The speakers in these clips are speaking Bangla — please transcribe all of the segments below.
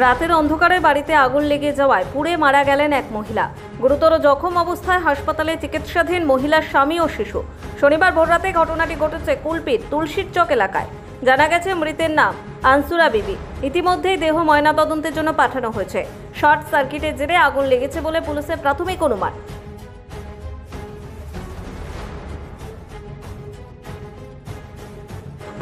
রাতের অন্ধকারে বাড়িতে আগুন লেগে যাওয়ায় পুড়ে মারা গেলেন এক মহিলা। গুরুতর জখম অবস্থায় হাসপাতালে চিকিৎসাধীন মহিলার স্বামী ও শিশু। শনিবার ভোররাতে ঘটনাটি ঘটেছে কুলপির তুলসীর চক এলাকায়। জানা গেছে মৃতের নাম আনসুরা বিবি। ইতিমধ্যেই দেহ ময়নাতদন্তের জন্য পাঠানো হয়েছে। শর্ট সার্কিটের জেরে আগুন লেগেছে বলে পুলিশের প্রাথমিক অনুমান।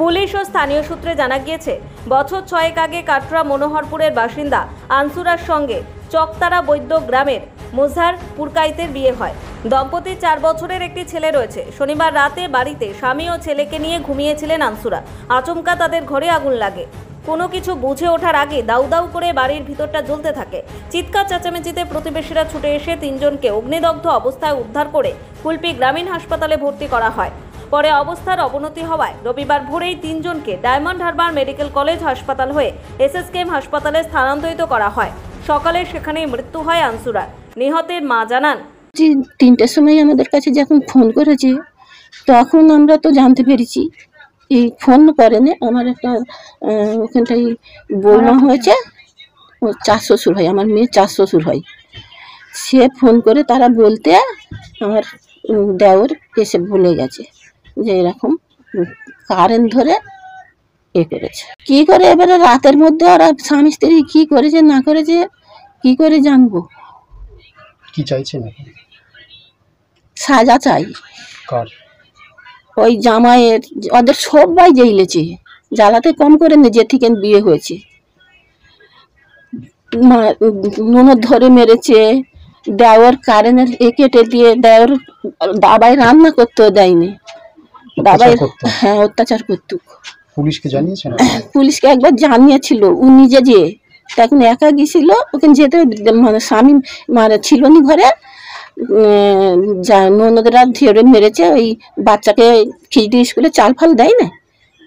পুলিশ ও স্থানীয় সূত্রে জানা গিয়েছে, বছর 6 আগে কাটরা মনোহরপুরের বাসিন্দা আনসুরার সঙ্গে চকতারা বৈদ্য গ্রামের মুজহার পুরকাইতের বিয়ে হয়। দম্পতির 4 বছরের একটি ছেলে রয়েছে। শনিবার রাতে বাড়িতে স্বামী ও ছেলেকে নিয়ে ঘুমিয়েছিলেন আনসুরা। আচমকা তাদের ঘরে আগুন লাগে। কোনো কিছু বুঝে ওঠার আগে দাউ দাউ করে বাড়ির ভিতরটা জ্বলতে থাকে। চিৎকার চেঁচামেচিতে প্রতিবেশীরা ছুটে এসে 3 জনকে অগ্নিদগ্ধ অবস্থায় উদ্ধার করে কুলপি গ্রামীণ হাসপাতালে ভর্তি করা হয়। পরে অবস্থার অবনতি হওয়ায় রবিবার ভোরেই 3 জনকে ডায়মন্ড হারবার মেডিকেল কলেজ হাসপাতাল হয়ে এসএসকেএম হাসপাতালে স্থানান্তরিত করা হয়। সকালে সেখানেই মৃত্যু হয় আনসুরার। নিহতের মা জানান, 3টার সময় আমাদের কাছে যখন ফোন করেছে তখন আমরা তো জানতে পেরেছি। এই ফোন করেনি, আমার একটা ওখানটাই বৌমা হয়েছে, ও 4 শ্বশুর হয়, আমার মেয়ে 4 শ্বশুর হয়। সে ফোন করে তারা বলতে আমার দেওর এসে বলে গেছে যে এরকম কারেন্ট ধরে করেছে। কি করে এবারে রাতের মধ্যে ওরা স্বামী স্ত্রী কি করেছে না করেছে কি করে জানবো? কি চাইছেন? সাজা চাই। কার? ওই জামাইয়ের, ওদের সবাই জেলেছে, জ্বালাতে কম করে না, যে থেকে বিয়ে হয়েছে। ননদ ধরে মেরেছে, দেওর কারেন্টের কেটে দিয়ে দেওর দাবাই রান্না করতেও দেয়নি। দাবাই হ্যাঁ অত্যাচার করত। পুলিশকে জানিয়েছেন? পুলিশকে একবার জানিয়েছিল, ও নিজে যে তখন একা গিয়েছিল, ওখানে যেতে মানে স্বামী ছিল নি ঘরে। ননদরা ধরে মেরেছে, ওই বাচ্চাকে খিচড়ি স্কুলে চাল ফাল দেয় না,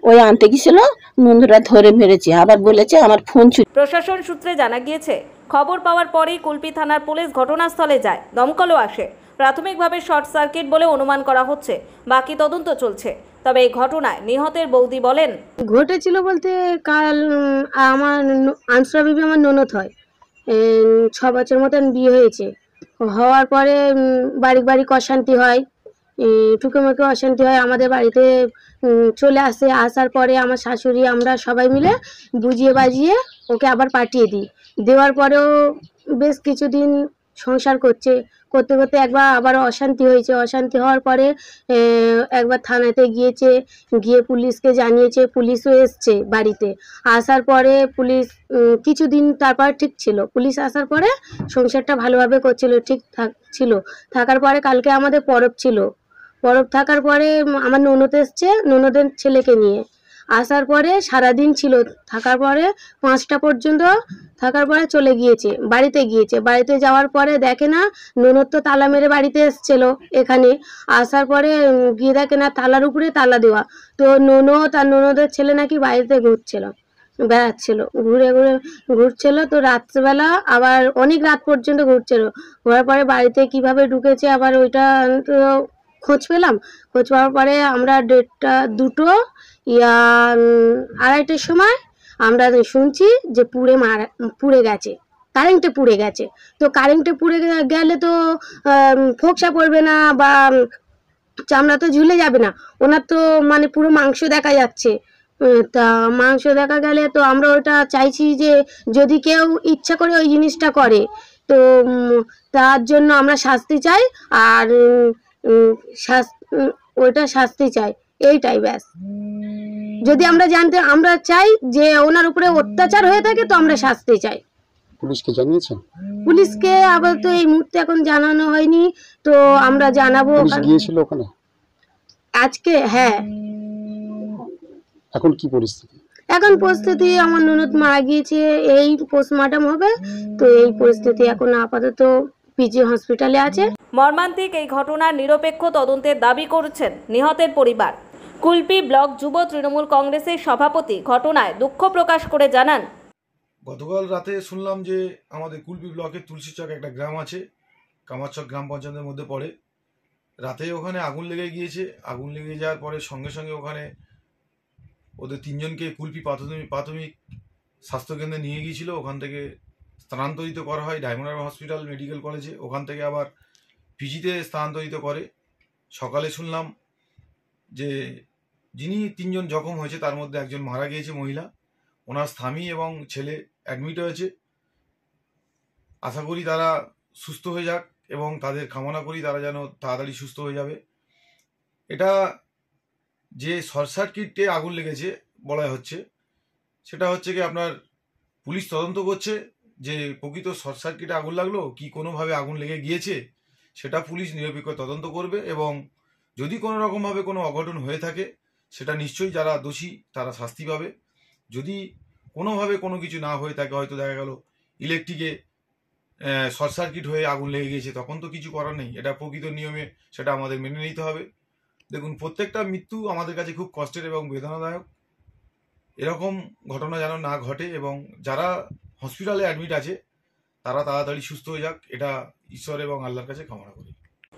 ওই আনতে গিয়েছিল, ননদরা ধরে মেরেছে। আবার বলেছে আমার ফোন চুরি। প্রশাসন সূত্রে জানা গিয়েছে, খবর পাওয়ার পরেই কুলপি থানার পুলিশ ঘটনাস্থলে যায়। দমকলও আসে। প্রাথমিকভাবে শর্ট সার্কিট বলে অনুমান করা হচ্ছে, বাকি তদন্ত চলছে। তবে এই ঘটনায় নিহতের বৌদি বলেন, ঘটেছিল বলতে কাল আমার আনসুরা বিবি আমার ননদ হয়। 6 বছর মতন বিয়ে হয়েছে। হওয়ার পরে বাড়ি অশান্তি হয়, টুকেমুকে অশান্তি হয়। আমাদের বাড়িতে চলে আসে। আসার পরে আমার শাশুড়ি আমরা সবাই মিলে বুঝিয়ে বাজিয়ে ওকে আবার পাঠিয়ে দিই। দেওয়ার পরেও বেশ কিছুদিন সংসার করতে করতে একবার আবার অশান্তি হয়েছে। অশান্তি হওয়ার পরে একবার থানাতে গিয়েছে, গিয়ে পুলিশকে জানিয়েছে। পুলিশও এসছে বাড়িতে। আসার পরে পুলিশ কিছুদিন তারপর ঠিক ছিল। পুলিশ আসার পরে সংসারটা ভালোভাবে করছিল, ঠিক ছিল। থাকার পরে কালকে আমাদের পরব ছিল। পরব থাকার পরে আমার ননদ এসছে, ননদের ছেলেকে নিয়ে। আসার পরে সারাদিন ছিল, থাকার পরে 5টা পর্যন্ত থাকার পরে চলে গিয়েছে, বাড়িতে গিয়েছে। বাড়িতে যাওয়ার পরে দেখে না, ননদ তো তালা মেরে বাড়িতে এসছিল এখানে। আসার পরে গিয়ে দেখে না তালার উপরে তালা দেওয়া। তো ননদ আর ননদের ছেলে নাকি বাড়িতে বেড়াচ্ছিল, ঘুরছিল। তো রাত্রেবেলা আবার অনেক রাত পর্যন্ত ঘুরছিল। ঘোরার পরে বাড়িতে কিভাবে ঢুকেছে আবার ওইটা তো খোঁজ পেলাম। খোঁজ পাওয়ার পরে আমরা 2:30টার সময় আমরা শুনছি যে পুড়ে গেছে, কারেন্টে পুড়ে গেছে। তো কারেন্টে পুড়ে গেলে তো ফোকসা পড়বে না বা চামড়া তো ঝুলে যাবে না, ওনার তো মানে পুরো মাংস দেখা যাচ্ছে। তা মাংস দেখা গেলে তো আমরা ওটা চাইছি যে যদি কেউ ইচ্ছা করে ওই জিনিসটা করে তো তার জন্য আমরা শাস্তি চাই। আর ওইটা শাস্তি চাই, এইটাই ব্যাস। যদি আমরা চাই যে ওনার উপরে অত্যাচার হয়ে থাকে তো আমরা শাস্তি চাই। পুলিশকে জানিয়েছেন? পুলিশকে আপাতত এই মুহূর্তে এখন জানানো হয়নি, তো আমরা জানাবো। পুলিশ গিয়েছিল ওখানে আজকে? হ্যাঁ। এখন কি পরিস্থিতি? এখন পরিস্থিতি আমার ননদ মারা গিয়েছে, এই পোস্টমর্টম হবে, তো এই পরিস্থিতি এখন আপাতত পিজি হসপিটালে আছে। মর্মান্তিক এই ঘটনার নিরপেক্ষ তদন্তের দাবি করেছেন নিহতের পরিবার। কুলপি ব্লক যুব তৃণমূল কংগ্রেসের সভাপতি ঘটনায় দুঃখ প্রকাশ করে জানান, গতকাল রাতে শুনলাম যে আমাদের কুলপি ব্লকের তুলসীচক একটা গ্রাম আছে, কামারচক গ্রাম পঞ্চায়েতের মধ্যে পড়ে। রাতে ওখানে আগুন লেগে গিয়েছে। আগুন লেগে যাওয়ার পরে সঙ্গে সঙ্গে ওখানে ওদের 3 জনকে কুলপি প্রাথমিক স্বাস্থ্যকেন্দ্রে নিয়ে গিয়েছিল, ওখান থেকে স্থানান্তরিত করা হয় ডায়মন্ড হারবার হসপিটাল মেডিকেল কলেজে, ওখান থেকে আবার পিজিতে স্থানান্তরিত করে। সকালে শুনলাম যে যিনি 3 জন জখম হয়েছে তার মধ্যে একজন মারা গিয়েছে মহিলা, ওনার স্বামী এবং ছেলে অ্যাডমিট হয়েছে। আশা করি তারা সুস্থ হয়ে যাক এবং তাদের কামনা করি তারা যেন তাড়াতাড়ি সুস্থ হয়ে যাবে। এটা যে শর্ট সার্কিটে আগুন লেগেছে বলা হচ্ছে, সেটা হচ্ছে কি আপনার পুলিশ তদন্ত করছে যে প্রকৃত শর্ট সার্কিটে আগুন লাগলো কি কোনোভাবে আগুন লেগে গিয়েছে, সেটা পুলিশ নিরপেক্ষ তদন্ত করবে এবং যদি কোনো রকমভাবে কোনো অঘটন হয়ে থাকে সেটা নিশ্চয়ই যারা দোষী তারা শাস্তি পাবে। যদি কোনোভাবে কোনো কিছু না হয়ে থাকে, হয়তো দেখা গেল ইলেকট্রিকে শর্ট সার্কিট হয়ে আগুন লেগে গিয়েছে, তখন তো কিছু করার নেই, এটা প্রকৃত নিয়মে সেটা আমাদের মেনে নিতে হবে। দেখুন, প্রত্যেকটা মৃত্যু আমাদের কাছে খুব কষ্টের এবং বেদনাদায়ক। এরকম ঘটনা যেন না ঘটে এবং যারা হসপিটালে অ্যাডমিট আছে তারা তাড়াতাড়ি সুস্থ হয়ে যাক, এটা ঈশ্বর এবং আল্লাহর কাছে কামনা করি।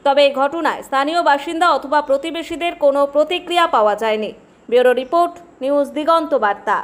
তবে এই ঘটনায় স্থানীয় বাসিন্দা অথবা প্রতিবেশীদের কোনো প্রতিক্রিয়া পাওয়া যায়নি। ব্যুরো রিপোর্ট, নিউজ দিগন্ত বার্তা।